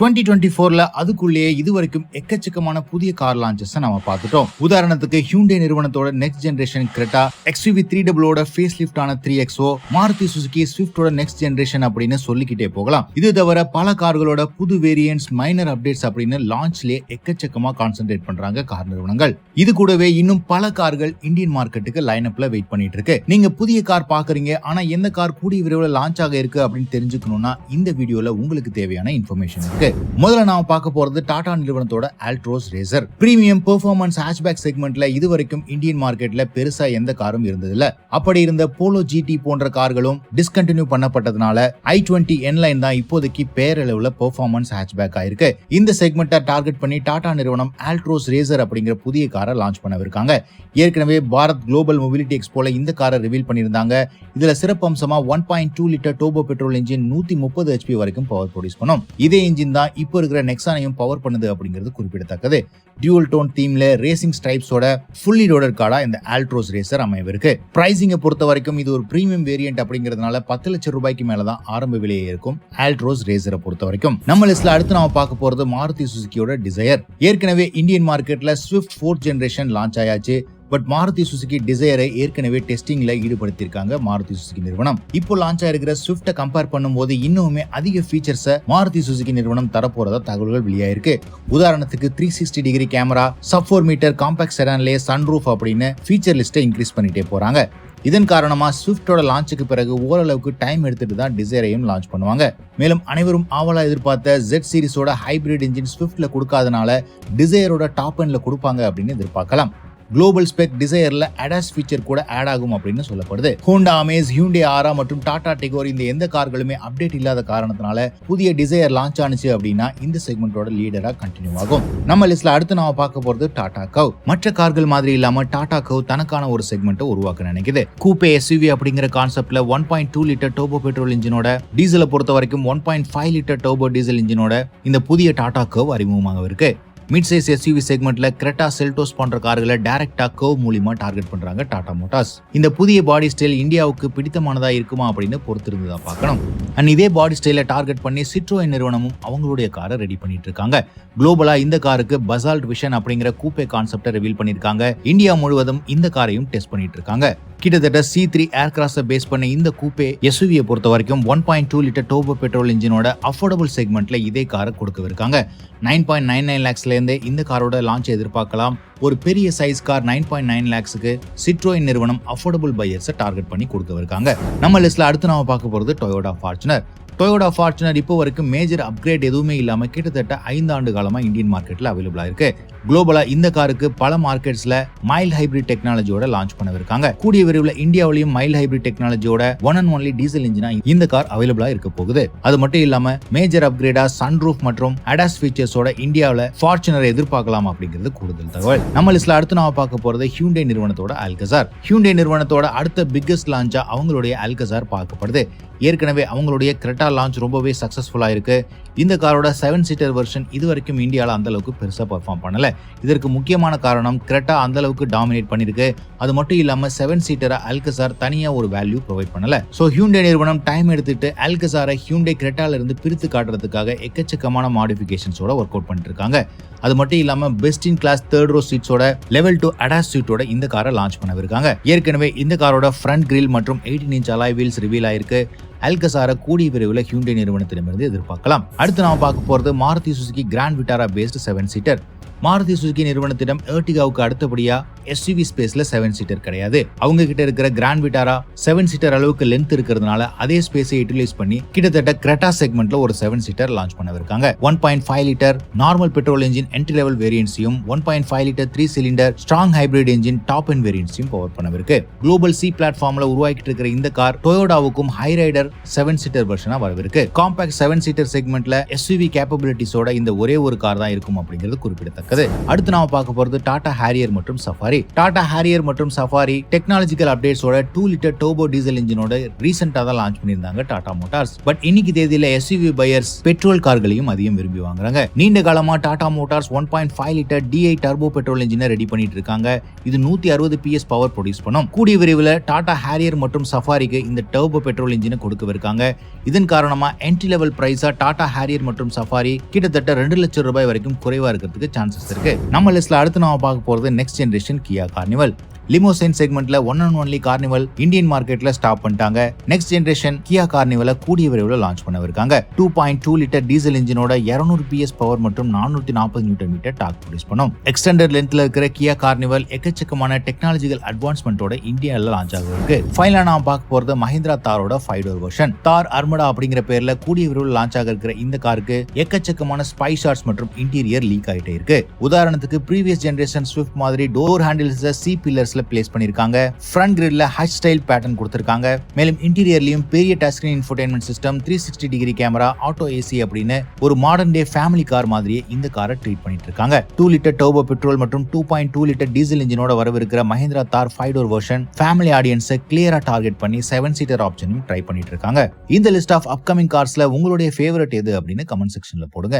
2024ல அதுக்குள்ளேயே இதுவரைக்கும் எக்கச்சக்கமான புதிய கார் லான்ச்சஸ் நம்ம பார்த்துட்டோம். உதாரணத்துக்கு ஹியூண்டே நிறுவனத்தோட நெக்ஸ்ட் ஜெனரேஷன் கிரெட்டா, XUV 300 ஓட ஃபேஸ் லிஃப்ட் ஆன 3XO, மாருதி சுசுகி ஸ்விஃப்டோட நெக்ஸ்ட் ஜெனரேஷன் அப்படின்னு சொல்லிக்கிட்டே போகலாம். இது தவிர பல கார்களோட புது வேரியன்ட்ஸ், மைனர் அப்டேட்ஸ் அப்படின்னு லான்ச்லயே எக்கச்சக்கமா கான்சென்ட்ரேட் பண்றாங்க கார் நிறுவனங்கள். இது கூடவே இன்னும் பல கார்கள் இந்தியன் மார்க்கெட்டுக்கு லைனப்ல வெயிட் பண்ணிட்டு இருக்கு. நீங்க புதிய கார் பாக்குறீங்க, ஆனா எந்த கார் கூடிய விரைவில் லான்ச் ஆக இருக்கு அப்படின்னு தெரிஞ்சுக்கணும்னா இந்த வீடியோல உங்களுக்கு தேவையான இன்ஃபர்மேஷன் இருக்கு. முதல்ல நாம பார்க்க போறது டாடா நிறுவனத்தோட Altroz racer. Premium performance hatchback செக்மெண்ட்ல இதுவரைக்கும் இந்தியன் மார்க்கெட்ல பெருசா எந்த காரும் இருந்ததில்ல. அப்படி இருந்த போலோ GT போன்ற கார்களும் டிஸ்கண்டினியூ பண்ணப்பட்டதுனால i20 N-line தான் இப்போதைக்கு பேரளவுல பெர்ஃபார்மன்ஸ் ஹேட்ச்பேக் ஆயிருக்கு. இந்த செக்மெண்ட்டை டார்கெட் பண்ணி டாடா நிறுவனம் ஆல்ட்ரோஸ் ரேசர் அப்படிங்கிற புதிய காரை லான்ச் பண்ணவிருக்காங்க. ஏற்கனவே பாரத் குளோபல் மொபிலிட்டி எக்ஸ்போல இந்த காரை ரிவீல் பண்ணியிருந்தாங்க. இதுல சிறப்பம்சமா 1.2 லிட்டர் டோபோ பெட்ரோல் இன்ஜின் 130 HP வரைக்கும் பவர் ப்ரொடியூஸ் பண்ணும். இதே இன்ஜின் தான் இப்போ இருக்கிற நெக்ஸானையும் பவர் பண்ணுது அப்படிங்கிறது குறிப்பிடத்தக்கது. டியூல் டோன் தீம்ல ரேசிங் ஸ்ட்ரைப்ஸோட ஃபுல்லி லோடட் காரா இந்த ஆல்ட்ரோஸ் ரேசர் அமைவிருக்கு. பிரைசிங்கை பொறுத்த வரைக்கும் இது ஒரு பிரீமியம் வேரியன்ட் அப்படிங்கிறதுனால 10 லட்சம் ரூபாய்க்கு மேலதான் ஆரம்ப விலையே இருக்கும். ஆல்ட்ரோஸ் ரேசரை பொறுத்த வரைக்கும் நம்ம லிஸ்ட்ல அடுத்து நாம பார்க்க போறது மாருதி சுசுகியோட டிசையர். ஏற்கனவே இந்தியன் மார்க்கெட்ல ஸ்விஃப்ட் 4th ஜெனரேஷன் லான்ச் ஆயாச்சு. பட் மாருதி சுசுகி டிசையரை ஏற்கனவே டெஸ்டிங்ல ஈடுபடுத்திருக்காங்க மாருதி சுசுகி நிறுவனம். இப்போ லான்ச் ஆயிருக்கிற ஸ்விஃப்ட்டை கம்பேர் பண்ணும்போது இன்னுமே அதிக ஃபீச்சர்ஸை மாருதி சுசுகி நிறுவனம் தரப்போறதா தகவல்கள் வெளியாயிருக்கு. உதாரணத்துக்கு 360 degree camera, sub 4 metre compact செடான்லயே சன்ரூஃப் அப்படின்னு ஃபீச்சர் லிஸ்ட்டை இன்க்ரீஸ் பண்ணிட்டே போறாங்க. இதன் காரணமா ஸ்விஃப்டோட லான்ச்சுக்கு பிறகு ஓரளவுக்கு டைம் எடுத்துட்டு தான் டிசைரையும் லான்ச் பண்ணுவாங்க. மேலும் அனைவரும் ஆவலா எதிர்பார்த்த Z சீரிஸோட ஹைபிரிட் இன்ஜின் ஸ்விஃப்ட்ல கொடுக்காதனால டிசையரோட டாப் எண்ட்ல கொடுப்பாங்க அப்படின்னு எதிர்பார்க்கலாம். குளோபல் ஸ்பெக் டிசையர்ல ADAS ஃபீச்சர் கூட ஆட் ஆகும் அப்படின்னு சொல்லப்படுது. ஹோண்டா அமேஸ், ஹியூண்டே ஆரா மற்றும் டாடா டிகோர் இந்த எந்த கார்களுமே அப்டேட் இல்லாத காரணத்தினால புதிய டிசையர் லான்ச் ஆனிச்சு அப்படின்னா இந்த செக்மெண்டோட லீடரா கண்டினியூ ஆகும். நம்ம லிஸ்ட்ல அடுத்து நாம பார்க்க போறது டாடா கவ். மற்ற கார்கள் மாதிரி இல்லாம டாடா கவ் தனக்கான ஒரு செக்மெண்ட்டை உருவாக்க நினைக்குது. கூப்பே SUV அப்படிங்கிற கான்செப்ட்ல 1.2 லிட்டர் டோபோ பெட்ரோல் இன்ஜினோட, டீசலை பொறுத்த வரைக்கும் 1.5 லிட்டர் டோபோ டீசல் இன்ஜினோட இந்த புதிய டாடா கவ் அறிமுகமாக இருக்கு. மிட் சைஸ் SUV செக்மெண்ட்ல கிரெட்டா, செல்டோஸ் போன்ற கார்களை டைரக்டா கர்வ் மூலமா டார்கெட் பண்றாங்க டாடா மோட்டார்ஸ். இந்த புதிய பாடி ஸ்டைல் இந்தியாவுக்கு பிடித்தமானதா இருக்குமா அப்படின்னு பொறுத்திருந்ததா பார்க்கணும். அண்ட் இதே பாடி ஸ்டைலை டார்கெட் பண்ணி சிட்ரோயின் நிறுவனமும் அவங்களுடைய காரை ரெடி பண்ணிட்டு இருக்காங்க. குளோபலா இந்த காருக்கு பசால்ட் விஷன் அப்படிங்கிற கூப்பே கான்செப்டை ரிவீல் பண்ணிருக்காங்க. இந்தியா முழுவதும் இந்த காரையும் டெஸ்ட் பண்ணிட்டு இருக்காங்க. கிட்டத்தட்ட C3 ஏர்கிராஃப்ட் பேஸ் பண்ண இந்த கூப்பே SUV பொறுத்த வரைக்கும் 1.2 லிட்டர் டோபோ பெட்ரோல் இன்ஜினோட அஃபோர்டபுள் செக்மெண்ட்ல இதே காரை கொடுக்கவிருக்காங்க. 9.99 lakhsல இருந்தே இந்த காரோட லான்ச் எதிர்பார்க்கலாம். ஒரு பெரிய சைஸ் கார் 9.9 lakhsக்கு சிட்ரோயின் நிறுவனம் அஃபோர்டபுள் பையர்ஸை டார்கெட் பண்ணி கொடுக்கவிருக்காங்க. நம்ம லிஸ்ட்ல அடுத்து நாம பார்க்க போறது டொயோட்டா ஃபார்ச்சுனர். டொயோட்டா ஃபார்ச்சுனர் இப்போ வரைக்கும் மேஜர் அப்கிரேட் எதுவுமே இல்லாம கிட்டத்தட்ட 5 ஆண்டு காலமா இந்தியன் மார்க்கெட்ல அவைலபிளா இருக்கு. குளோபலா இந்த காருக்கு பல மார்க்கெட்ஸ்ல மைல்ட் ஹைபிரிட் டெக்னாலஜியோட லான்ச் பண்ணவிருக்காங்க. கூடிய விரைவில் இந்தியாவிலையும் மைல்ட் ஹைபிரிட் டெக்னாலஜியோட ஒன் அண்ட் ஒன்லி டீசல் இன்ஜினா இந்த கார் அவைலபிளா இருக்க போகுது. அது மட்டும் இல்லாம மேஜர் அப்கிரேடா சன்ரூஃப் மற்றும் ADAS ஃபீச்சர்ஸோட இந்தியாவில ஃபார்ச்சுனர் எதிர்பார்க்கலாம் அப்படிங்கிறது கூடுதல் தகவல். நம்ம லிஸ்ட்ல அடுத்து நாம பார்க்க போறது ஹியூண்டே நிறுவனத்தோட அல்கசார். ஹியூண்டே நிறுவனத்தோட அடுத்த பிக்கஸ்ட் லான்ச்சா அவங்களுடைய அல்கசார் பார்க்கப்படுது. ஏற்கனவே அவங்களுடைய கிரெட்டா லான்ச் ரொம்பவே சக்சஸ்ஃபுல்லா இருக்கு. இந்த காரோட 7 சீட்டர் வெர்ஷன் இதுவரைக்கும் இந்தியாவில் அந்த அளவுக்கு பெருசா பெர்ஃபார்ம் பண்ணல. இதற்கு முக்கியமான காரணம் கிரெட்டா அந்த அளவுக்கு டாமினேட் பண்ணிருக்கு. அது மட்டும் இல்லாம 7 சீட்டரா அல்கசார் தனியா ஒரு வேல்யூ ப்ரொவைட் பண்ணல. சோ ஹியூண்டே நிறுவனம் டைம் எடுத்துட்டு அல்கசாரை ஹியூண்டே கிரெட்டால இருந்து பிரித்து காட்டுறதுக்காக எக்கச்சக்கமான மாடிஃபிகேஷன்ஸோட ஒர்க் அவுட் பண்ணிட்டு இருக்காங்க. அது மட்டும் இல்லாம best in class 3rd row சீட்ஸோட லெவல் 2 ADAS சீட்டோட இந்த காரை லான்ச் பண்ணவிருக்காங்க. ஏற்கனவே இந்த காரோட ஃப்ரண்ட் கிரில் மற்றும் 18 inch அலாய் வீல்ஸ் ரிவீல் ஆயிருக்கு. அல்கசாரை கூடிய விரைவில் ஹியூண்டே நிறுவனத்திடமிருந்து எதிர்பார்க்கலாம். அடுத்து நாம பார்க்க போறது Maruti Suzuki Grand Vitara based 7 seater. Maruti Suzuki நிறுவனத்திடம் எர்டிகாவுக்கு அடுத்தபடியா SUV ஸ்பேஸ்ல 7 சீட்டர் கிடையாது. அவங்க கிட்ட இருக்கிற கிராண்ட் விட்டாரா 7 சீட்டர் அளவுக்கு லென்த் இருக்கிறதுனால அதே ஸ்பேஸை யூட்டிலைஸ் பண்ணி கிட்டத்தட்ட கிரெட்டா செக்மெண்ட்ல ஒரு 7 சீட்டர் லான்ச் பண்ணவிருக்காங்க. 1.5 litre normal petrol engine entry level வேரியன்ட்ஸையும் 1.5 litre 3 cylinder strong hybrid engine top end வேரியன்ட்ஸையும் பவர் பண்ணவிருக்கு. குளோபல் C பிளாட்ஃபார்ம்ல உருவாக்கிட்டு இருக்கிற இந்த கார் டொயோட்டாவுக்கும் ஹை ரைடர் 7 சீட்டர் வெர்ஷனா வரவிருக்கு. காம்பாக்ட் 7 சீட்டர் செக்மெண்ட்ல SUV கேப்பபிலிட்டிஸோட இந்த ஒரே ஒரு கார் தான் இருக்கும் அப்படிங்கிறது குறிப்பிடத்தக்கது. இருக்குது. அடுத்து நாம பார்க்க போறது டாடா ஹாரியர் மற்றும் சஃபாரி. டாடா ஹாரியர் மற்றும் சஃபாரி டெக்னாலஜிக்கல் அப்டேட்ஸோட 2 லிட்டர் டர்போ டீசல் இன்ஜினோட ரீசெண்டா தான் லான்ச் பண்ணியிருந்தாங்க டாடா மோட்டார்ஸ். பட் இன்னைக்கு தேதியில எஸ்யூவி பையர்ஸ் பெட்ரோல் கார்களையும் அதிகம் விரும்பி வாங்குறாங்க. நீண்ட காலமா Tata Motors 1.5 litre D8 turbo petrol இன்ஜினை ரெடி பண்ணிட்டு இருக்காங்க. இது 160 PS பவர் ப்ரொடியூஸ் பண்ணும். கூடிய விரைவில் டாடா ஹாரியர் மற்றும் சஃபாரிக்கு இந்த டர்போ பெட்ரோல் இன்ஜினை கொடுக்கவிருக்காங்க. இதன் காரணமா என்ட்ரி லெவல் பிரைஸா டாடா ஹாரியர் மற்றும் சஃபாரி கிட்டத்தட்ட 2 லட்சம் ரூபாய் வரைக்கும் குறைவா இருக்கிறதுக்கு சான்சஸ் இருக்கு. நம்ம லிஸ்ட்ல அடுத்து நாம பார்க்க போறது next generation Kia Carnival. Limousine செக்மெண்ட்ல one and only Carnival Indian மார்க்கெட்ல ஸ்டாப் பண்ணிட்டாங்க. நெக்ஸ்ட் ஜெனரேஷன் கியா கார்னிவலை கூடிய விரைவில் லான்ச் பண்ணவிருக்காங்க. 2.2 லிட்டர் டீசல் இன்ஜினோட 200 PS பவர் மற்றும் 440 நியூட்டன் மீட்டர் டார்க் ப்ரொடியூஸ் பண்ணும். எக்ஸ்டெண்டட் லென்த்ல இருக்கிற கியா கார்னிவல் எக்கச்சக்கமான டெக்னாலஜிக்கல் அட்வான்ஸ்மெண்டோட இந்தியால லான்ச் ஆகிருக்கு. ஃபைனலா நாம பார்க்க போறது மஹிந்திரா தாரோட 5 டோர் வெர்ஷன். தார் அர்மடா அப்படிங்கிற பேர்ல கூடிய விரைவில் லான்ச் ஆக இருக்கிற இந்த காருக்கு எக்கச்சக்கமான ஸ்பை ஷாட்ஸ் மற்றும் இன்டீரியர் லீக் ஆயிட்டே இருக்கு. உதாரணத்துக்கு ப்ரீவியஸ் ஜெனரேஷன் ஸ்விஃப்ட் மாதிரி டோர் ஹேண்டில்ஸ் சி பில்லர்ஸ்ல பிளேஸ் பண்ணிருக்காங்க. ஃப்ரண்ட் கிரில்ல ஹச் ஸ்டைல் பேட்டர்ன் கொடுத்திருக்காங்க. மேலும் இன்டீரியர்லயும் பெரிய touch screen infotainment system, 360 degree camera, auto AC அப்படின்னு ஒரு மாடர்ன் டே ஃபேமிலி கார் மாதிரியே இந்த காரை ட்ரீட் பண்ணிட்டு இருக்காங்க. 2 லிட்டர் டர்போ பெட்ரோல் மற்றும் 2.2 லிட்டர் டீசல் இன்ஜினோட வரவிருக்கிற மஹிந்திரா தார் 5 டோர் வெர்ஷன் ஃபேமிலி ஆடியன்ஸை கிளியரா டார்கெட் பண்ணி 7 சீட்டர் ஆப்ஷனும் ட்ரை பண்ணிட்டு இருக்காங்க. இந்த லிஸ்ட் ஆஃப் அப்கமிங் கார்ஸ்ல உங்களுடைய ஃபேவரட் எது அப்படின்னு கமெண்ட் செக்ஷன்ல போடுங்க.